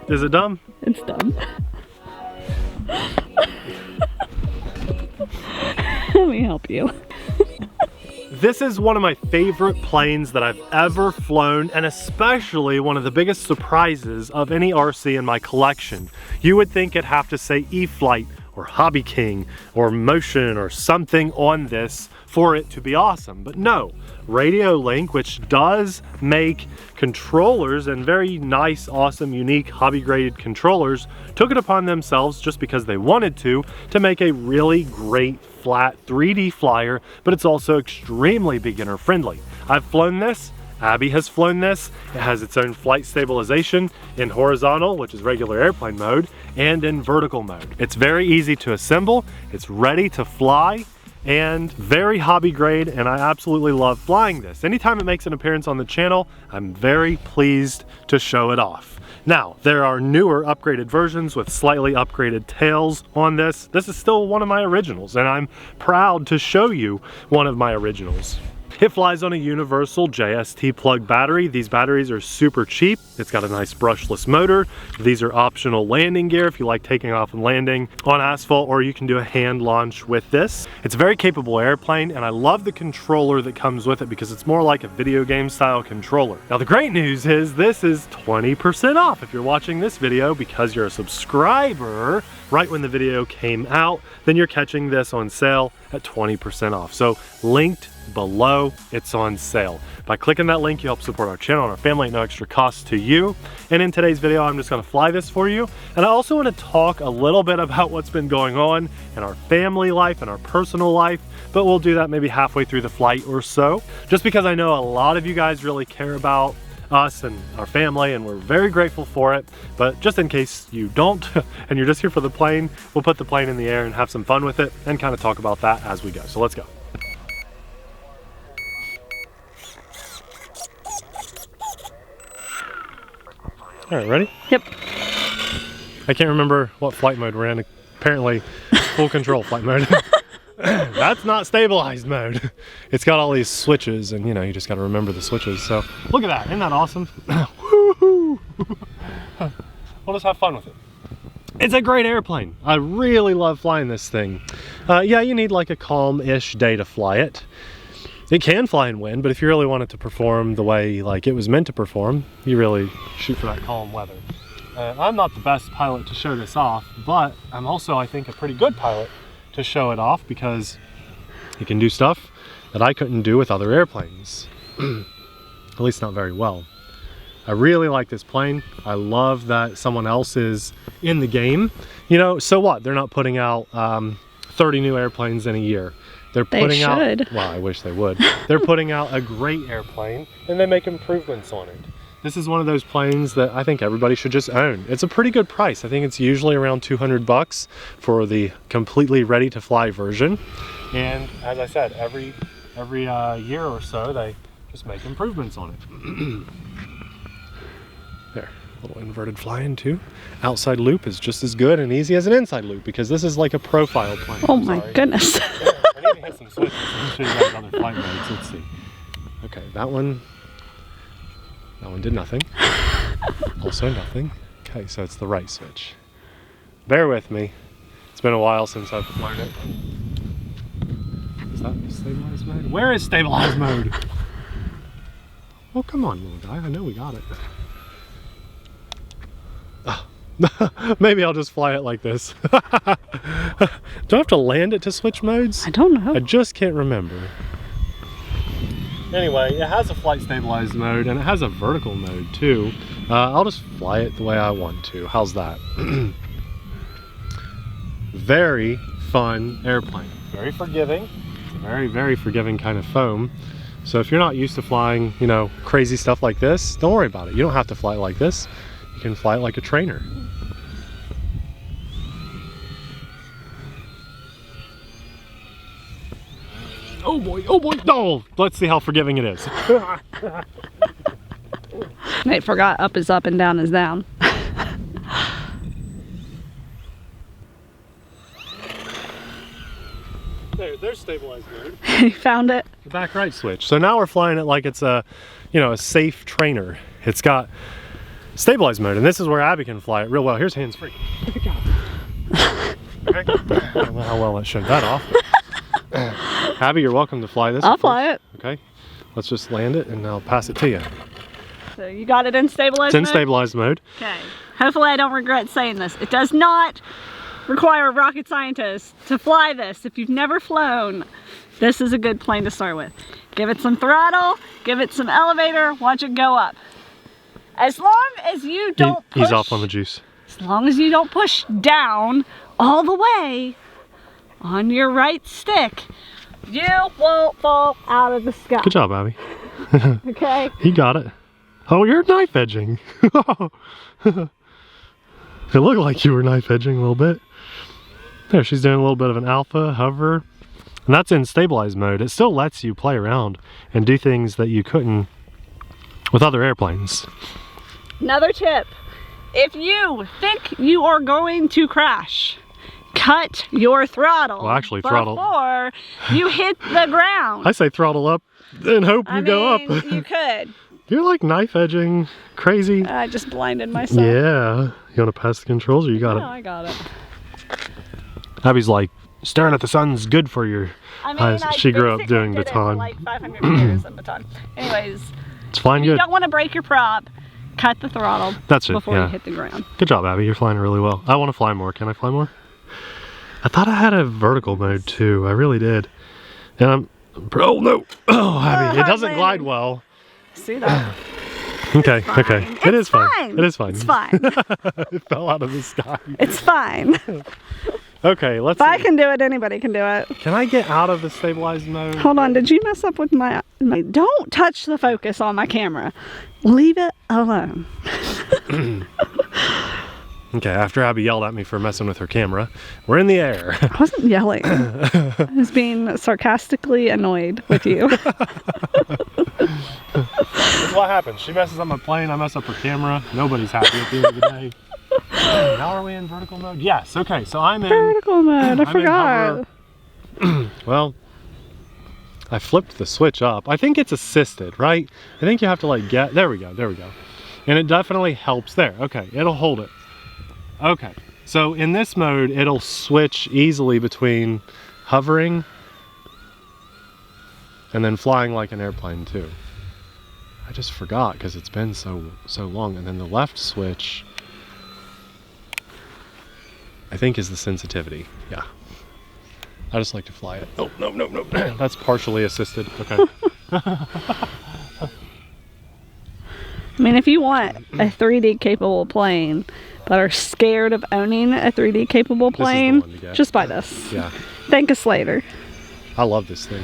Is it dumb? It's dumb. Let me help you. This is one of my favorite planes that I've ever flown, and especially one of the biggest surprises of any RC in my collection. You would think it'd have to say E-Flight or Hobby King or Motion or something on this for it to be awesome, but no. RadioLink, which does make controllers and very nice, awesome, unique, hobby-graded controllers, took it upon themselves, just because they wanted to make a really great flat 3D flyer, but it's also extremely beginner friendly. I've flown this, Abby has flown this. It has its own flight stabilization in horizontal, which is regular airplane mode, and in vertical mode. It's very easy to assemble, it's ready to fly, and very hobby grade, and I absolutely love flying this. Anytime it makes an appearance on the channel, I'm very pleased to show it off. Now, there are newer upgraded versions with slightly upgraded tails on this. This is still one of my originals, and I'm proud to show you one of my originals. It flies on a universal JST plug battery. These batteries are super cheap. It's got a nice brushless motor. These are optional landing gear if you like taking off and landing on asphalt, or you can do a hand launch with this. It's a very capable airplane, and I love the controller that comes with it because it's more like a video game style controller. Now the great news is this is 20% off if you're watching this video because you're a subscriber right when the video came out. Then you're catching this on sale at 20% off. So linked below, it's on sale. By clicking that link, you help support our channel and our family at no extra cost to you. And in today's video, I'm just gonna fly this for you. And I also wanna talk a little bit about what's been going on in our family life and our personal life, but we'll do that maybe halfway through the flight or so. Just because I know a lot of you guys really care about us and our family, and we're very grateful for it. But just in case you don't, and you're just here for the plane, we'll put the plane in the air and have some fun with it and kind of talk about that as we go. So let's go. All right, ready? Yep. I can't remember what flight mode we're in. Apparently, full control flight mode. That's not stabilized mode. It's got all these switches, and you know, you just got to remember the switches. So look at that, isn't that awesome? Woohoo! We'll just have fun with it. It's a great airplane. I really love flying this thing. Yeah, you need like a calm-ish day to fly it. It can fly in wind, but if you really want it to perform the way like it was meant to perform, you really shoot for that calm weather. I'm not the best pilot to show this off, but I'm also, I think, a pretty good pilot to show it off because it can do stuff that I couldn't do with other airplanes. At least not very well. I really like this plane. I love that someone else is in the game. You know, so what? They're not putting out 30 new airplanes in a year. They're putting out, well, I wish they would. They're putting out a great airplane and they make improvements on it. This is one of those planes that I think everybody should just own. It's a pretty good price. I think it's usually around 200 bucks for the completely ready to fly version. And as I said, every year or so, they just make improvements on it. There, a little inverted fly-in too. Outside loop is just as good and easy as an inside loop because this is like a profile plane. Oh my goodness. I need to hit some switches. Let me show you guys other flight modes. Let's see. Okay, that one did nothing. Also nothing. Okay, so it's the right switch. Bear with me. It's been a while since I've flown it. Is that stabilized mode? Where is stabilized mode? Oh, come on, little guy. I know we got it. Maybe I'll just fly it like this. Do I have to land it to switch modes? I don't know. I just can't remember. Anyway, it has a flight stabilized mode and it has a vertical mode too. I'll just fly it the way I want to. How's that? Very fun airplane. Very forgiving. It's a very, very forgiving kind of foam. So if you're not used to flying, you know, crazy stuff like this, don't worry about it. You don't have to fly it like this. You can fly it like a trainer. Oh boy, oh boy, no! Let's see how forgiving it is. Nate forgot up is up and down is down. There's stabilized mode. You found it? The back right switch. So now we're flying it like it's a, you know, a safe trainer. It's got, stabilized mode, and this is where Abby can fly it real well. Here's hands free. Good job. Okay. I don't know how well that showed that off. Abby, you're welcome to fly this. I'll fly it. Okay. Let's just land it and I'll pass it to you. So you got it in stabilized mode? It's in stabilized mode. Okay. Hopefully I don't regret saying this. It does not require a rocket scientist to fly this. If you've never flown, this is a good plane to start with. Give it some throttle, give it some elevator, watch it go up. As long as you don't push, he's off on the juice. As long as you don't push down all the way on your right stick, you won't fall out of the sky. Good job, Abby. Okay. You got it. Oh, you're knife edging. It looked like you were knife edging a little bit. There, she's doing a little bit of an alpha hover. And that's in stabilized mode. It still lets you play around and do things that you couldn't with other airplanes. Another tip. If you think you are going to crash, cut your throttle. Well, actually, throttle before you hit the ground. I say throttle up and hope you go up. You could. You're like knife edging crazy. I just blinded myself. Yeah. You want to pass the controls or you got it? No, I got it. Abby's like, staring at the sun's good for your eyes. She grew up doing baton. Like 500 meters in baton. Anyways, it's flying you good. don't want to break your prop. Cut the throttle before you hit the ground. Good job, Abby. You're flying really well. I want to fly more. Can I fly more? I thought I had a vertical mode too. I really did. And I'm... Oh, no. Oh, Abby. It doesn't glide well. See that? Okay, okay. It is fine. It is fine. It's fine. It fell out of the sky. It's fine. Okay, let's If I can do it, anybody can do it. Can I get out of the stabilized mode? Hold on, did you mess up with my... Don't touch the focus on my camera. Leave it alone. Okay, after Abby yelled at me for messing with her camera, we're in the air. I wasn't yelling. I was being sarcastically annoyed with you. That's what happens. She messes up my plane, I mess up her camera. Nobody's happy at the end of the day. Now are we in vertical mode? Yes, okay, so I'm in... Vertical mode, I forgot. Well, I flipped the switch up. I think it's assisted, right? I think you have to like get... There we go, there we go. And it definitely helps there. Okay, it'll hold it. Okay, so in this mode, it'll switch easily between hovering and then flying like an airplane too. I just forgot because it's been so long. And then the left switch, I think, is the sensitivity. Yeah. I just like to fly it. Oh, no, no, no. That's partially assisted. Okay. I mean, if you want a 3D capable plane but are scared of owning a 3D capable plane, just buy this. Yeah. Thank us later. I love this thing.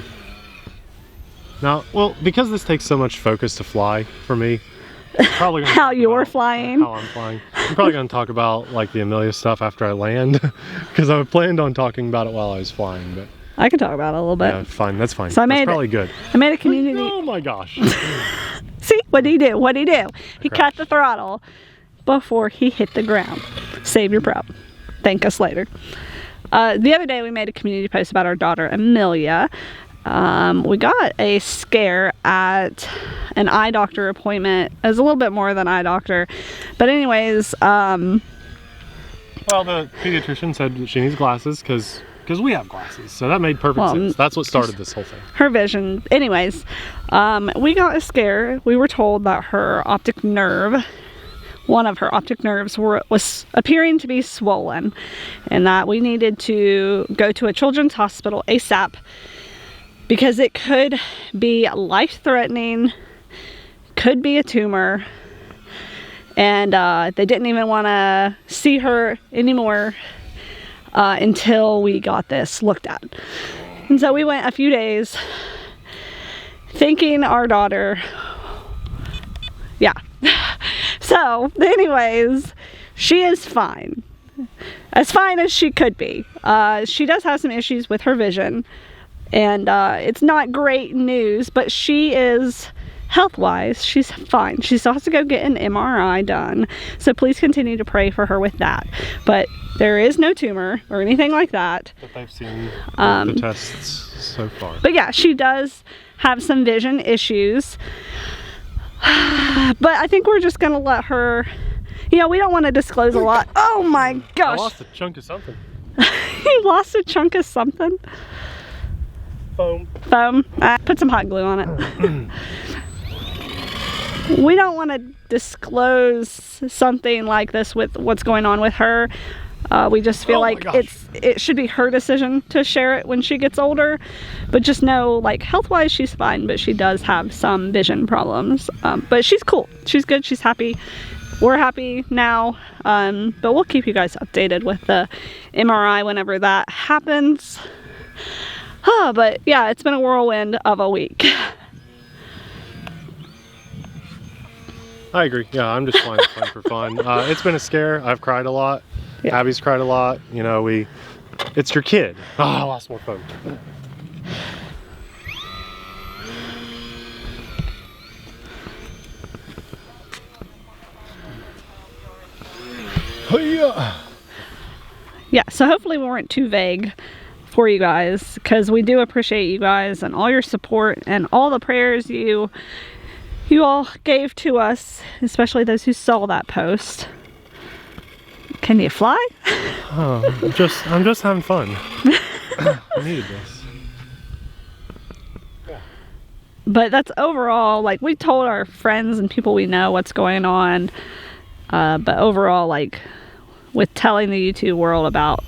Now, well, because this takes so much focus to fly for me, I'm probably gonna how you're flying. How I'm flying. I'm probably going to talk about like the Amelia stuff after I land, because I planned on talking about it while I was flying, but I can talk about it a little bit. Yeah, fine. That's fine. So that's probably good. I made a community. Oh my gosh. See, what did he do? What did he do? He cut the throttle before he hit the ground. Save your prop. Thank us later. The other day we made a community post about our daughter Amelia. We got a scare at an eye doctor appointment. It was a little bit more than eye doctor, but anyways, well, the pediatrician said she needs glasses because we have glasses, so that made perfect sense. That's what started this whole thing. Her vision. Anyways, we got a scare. We were told that her optic nerve, one of her optic nerves, was appearing to be swollen, and that we needed to go to a children's hospital ASAP because it could be life-threatening, could be a tumor, and they didn't even want to see her anymore until we got this looked at. And so we went a few days thinking our daughter, yeah. So anyways, she is fine. As fine as she could be. She does have some issues with her vision, and it's not great news, but she is, health-wise, she's fine. She still has to go get an MRI done, so please continue to pray for her with that. But there is no tumor or anything like that. But they've seen the tests so far. But yeah, she does have some vision issues. But I think we're just gonna let her, you know, we don't want to disclose a lot. Oh my gosh. I lost a chunk of something. You lost a chunk of something? Foam. Foam. Put some hot glue on it. We don't want to disclose something like this with what's going on with her. We just feel like it should be her decision to share it when she gets older. But just know, like, health-wise, she's fine, but she does have some vision problems. But she's cool. She's good. She's happy. We're happy now. But we'll keep you guys updated with the MRI whenever that happens. But yeah, it's been a whirlwind of a week. I agree. Yeah, I'm just flying for fun. It's been a scare. I've cried a lot. Yeah. Abby's cried a lot. You know, it's your kid. Oh, I lost more foam. Yeah, so hopefully we weren't too vague for you guys, because we do appreciate you guys and all your support and all the prayers you all gave to us, especially those who saw that post. Can you fly? Oh, I'm just having fun. I needed this. Yeah. But that's overall, like, we told our friends and people we know what's going on. But overall, like, with telling the YouTube world about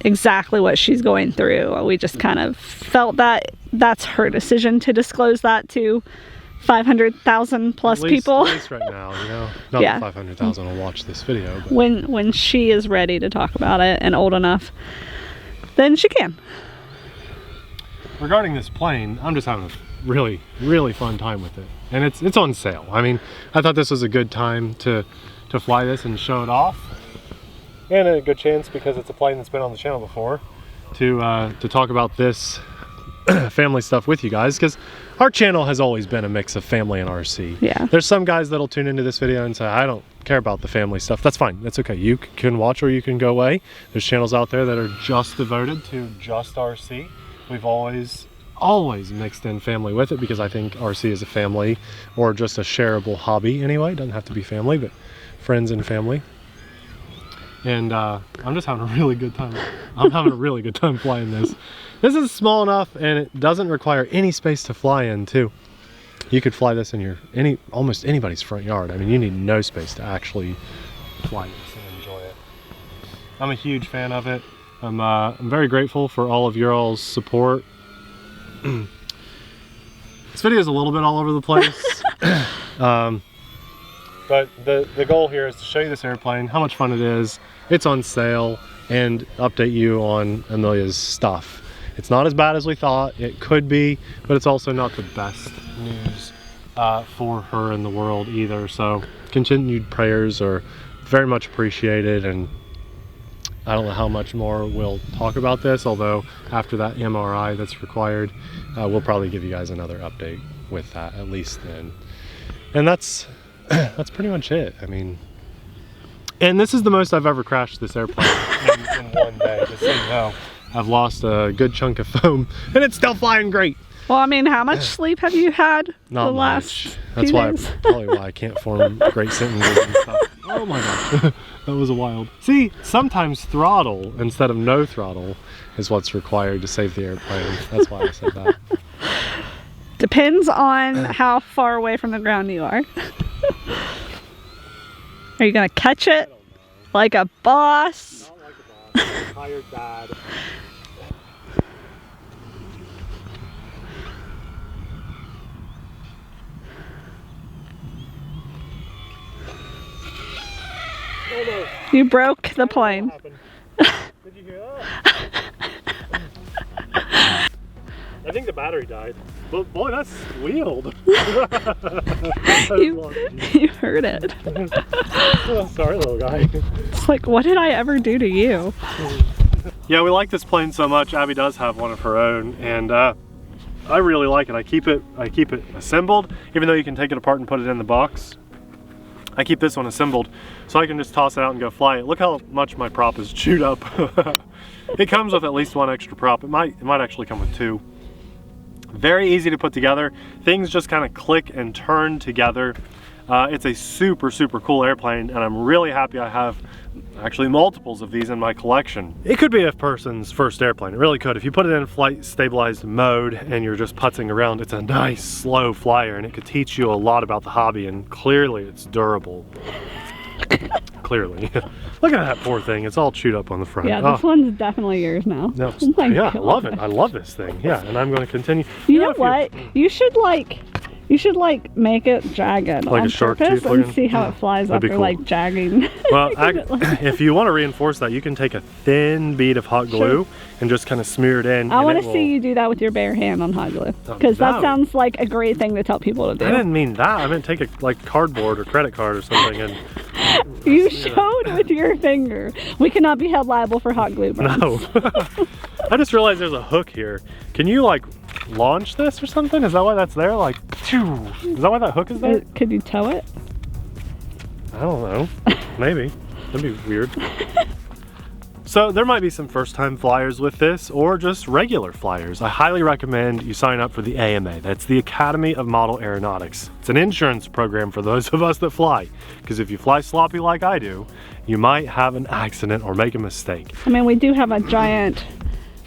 exactly what she's going through, we just kind of felt that that's her decision to disclose that to 500,000 plus people. At least right now, you know, not Yeah. that 500,000 will watch this video. But. When she is ready to talk about it and old enough, then she can. Regarding this plane, I'm just having a really, really fun time with it, and it's on sale. I mean, I thought this was a good time to fly this and show it off, and a good chance, because it's a plane that's been on the channel before, to talk about this family stuff with you guys, because our channel has always been a mix of family and RC. Yeah. There's some guys that'll tune into this video and say, I don't care about the family stuff. That's fine. That's okay. You can watch or you can go away. There's channels out there that are just devoted to just RC. We've always mixed in family with it, because I think RC is a family, or just a shareable hobby anyway. It doesn't have to be family, but friends and family. And I'm just having a really good time. I'm having a really good time flying this. This is small enough, and it doesn't require any space to fly in too. You could fly this in almost anybody's front yard. I mean, you need no space to actually fly this and enjoy it. I'm a huge fan of it. I'm very grateful for all of your all's support. This video is a little bit all over the place. But the goal here is to show you this airplane, how much fun it is, it's on sale, and update you on Amelia's stuff. It's not as bad as we thought. It could be, but it's also not the best news for her in the world either. So continued prayers are very much appreciated, and I don't know how much more we'll talk about this, although after that MRI that's required, we'll probably give you guys another update with that, at least then. And that's pretty much it. I mean, and this is the most I've ever crashed this airplane in one day, just so you know. I've lost a good chunk of foam, and it's still flying great. Well, I mean, how much sleep have you had the last That's probably why I can't form great sentences and stuff. Oh my gosh, that was a wild. See, sometimes throttle instead of no throttle is what's required to save the airplane. That's why I said that. Depends on how far away from the ground you are. Are you gonna catch it like a boss? Not like a boss. I'm a tired dad. Oh no. You broke the plane. Did you hear that? I think the battery died. But boy, that's wheeled. You heard it. Oh, sorry, little guy. It's like, what did I ever do to you? Yeah, we like this plane so much. Abby does have one of her own, and I really like it. I keep it assembled, even though you can take it apart and put it in the box. I keep this one assembled so I can just toss it out and go fly it. Look how much my prop is chewed up. It comes with at least one extra prop. It might actually come with two. Very easy to put together. Things just kind of click and turn together. It's a super, super cool airplane, and I'm really happy I have actually multiples of these in my collection. It could be a person's first airplane. It really could. If you put it in flight stabilized mode and you're just putzing around, it's a nice slow flyer, and it could teach you a lot about the hobby, and clearly it's durable. Clearly. Look at that poor thing. It's all chewed up on the front. Yeah, this one's definitely yours now. No, yeah, I love it. I love this thing. Yeah, and I'm going to continue. You know what? You should like make it jagged like on a shark purpose tooth and see how it flies after cool. like jagging. Well, if you want to reinforce that, you can take a thin bead of hot glue and just kind of smear it in. I want to see you do that with your bare hand on hot glue, because that sounds like a great thing to tell people to do. I didn't mean that. I meant take a like cardboard or credit card or something and. You showed with your finger. We cannot be held liable for hot glue burns. No. I just realized there's a hook here. Can you like launch this or something? Is that why that's there? Like, is that why that hook is there? Could you tow it? I don't know. Maybe. That'd be weird. So there might be some first-time flyers with this, or just regular flyers. I highly recommend you sign up for the AMA. That's the Academy of Model Aeronautics. It's an insurance program for those of us that fly, because if you fly sloppy like I do, you might have an accident or make a mistake. I mean, we do have a giant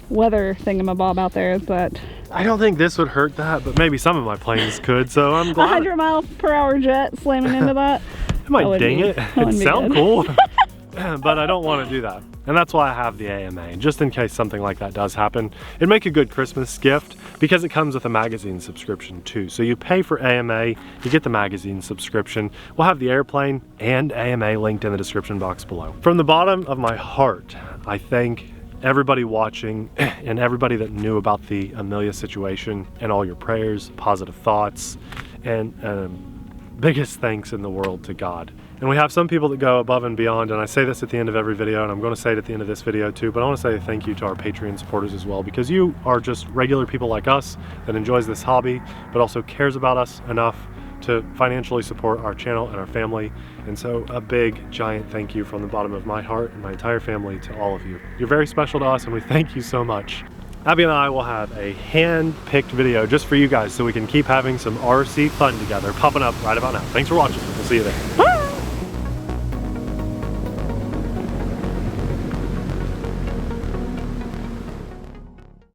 weather thingamabob out there, but I don't think this would hurt that, but maybe some of my planes could, so I'm glad. 100 mile per hour jet slamming into that. It might ding it. It'd sound cool. But I don't want to do that. And that's why I have the AMA, just in case something like that does happen. It'd make a good Christmas gift because it comes with a magazine subscription too. So you pay for AMA, you get the magazine subscription. We'll have the airplane and AMA linked in the description box below. From the bottom of my heart, I thank everybody watching and everybody that knew about the Amelia situation, and all your prayers, positive thoughts, and biggest thanks in the world to God. And we have some people that go above and beyond, and I say this at the end of every video, and I'm going to say it at the end of this video too, but I want to say thank you to our Patreon supporters as well, because you are just regular people like us that enjoys this hobby, but also cares about us enough to financially support our channel and our family. And so a big, giant thank you from the bottom of my heart and my entire family to all of you. You're very special to us, and we thank you so much. Abby and I will have a hand-picked video just for you guys so we can keep having some RC fun together popping up right about now. Thanks for watching. We'll see you there.